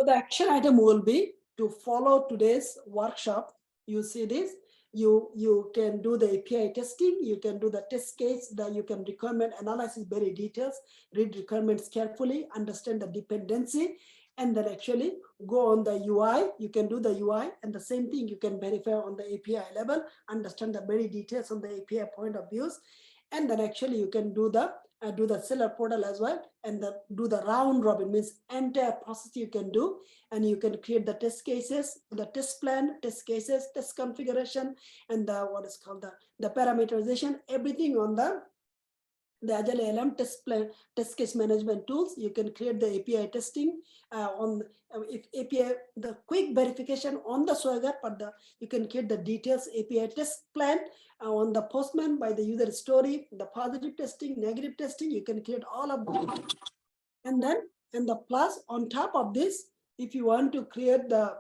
So the action item will be to follow today's workshop. You see this, you can do the API testing, you can do the test case, that you can requirement analysis very details, read requirements carefully, understand the dependency, and then actually go on the UI. You can do the UI, and the same thing you can verify on the API level, understand the very details on the API point of views, and then actually you can do the seller portal as well, and do the round robin, means entire process you can do, and you can create the test cases, the test plan, test cases, test configuration, and the what is called the parameterization, everything on the Agile LM test plan, test case management tools. You can create the API testing on if API, the quick verification on the Swagger, but you can create the details API test plan on the Postman by the user story, the positive testing, negative testing. You can create all of them, and then the plus on top of this, if you want to create the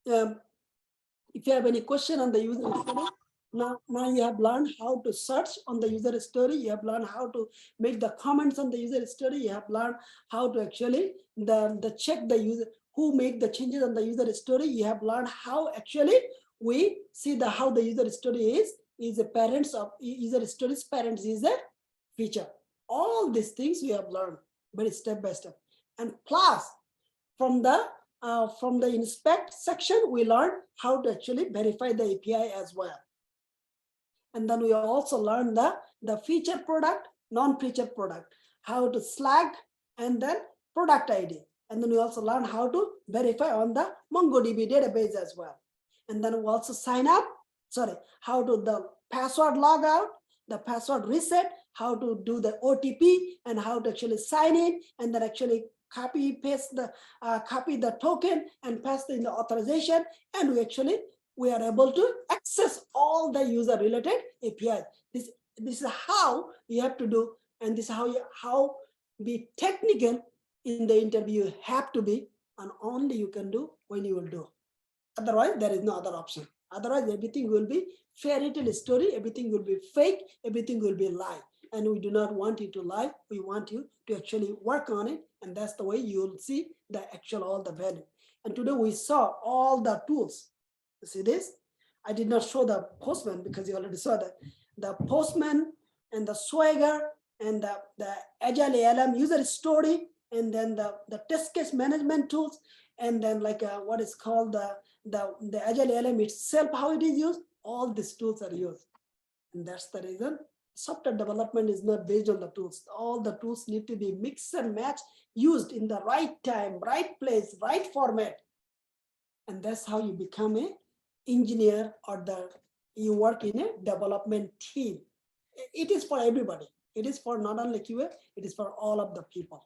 if you have any question on the user story, now you have learned how to search on the user story. You have learned how to make the comments on the user story. You have learned how to actually the check the user who make the changes on the user story. You have learned how actually we see the how the user story is a parents of user stories. Parents is a feature. All these things we have learned very step by step, and plus from the inspect section, we learned how to actually verify the API as well. And then we also learned the feature product, non-feature product, how to Slack, and then product ID. And then we also learn how to verify on the MongoDB database as well. And then we also how to the password logout, the password reset, how to do the OTP, and how to actually sign in, and then actually copy the token and paste in the authorization, and we are able to access all the user related APIs. This is how you have to do, and this is how be technical in the interview you have to be, and only you can do when you will do. Otherwise, there is no other option. Otherwise, everything will be fairy tale story, everything will be fake, everything will be lie. And we do not want you to lie. We want you to actually work on it. And that's the way you'll see the actual, all the value. And today we saw all the tools. You see this? I did not show the Postman because you already saw that. The Postman and the Swagger and the Agile LM user story, and then the test case management tools, and then like what is called the Agile LM itself, how it is used, all these tools are used. And that's the reason software development is not based on the tools. All the tools need to be mixed and matched, used in the right time, right place, right format. And that's how you become an engineer, or you work in a development team. It is for everybody. It is for not only QA, it is for all of the people.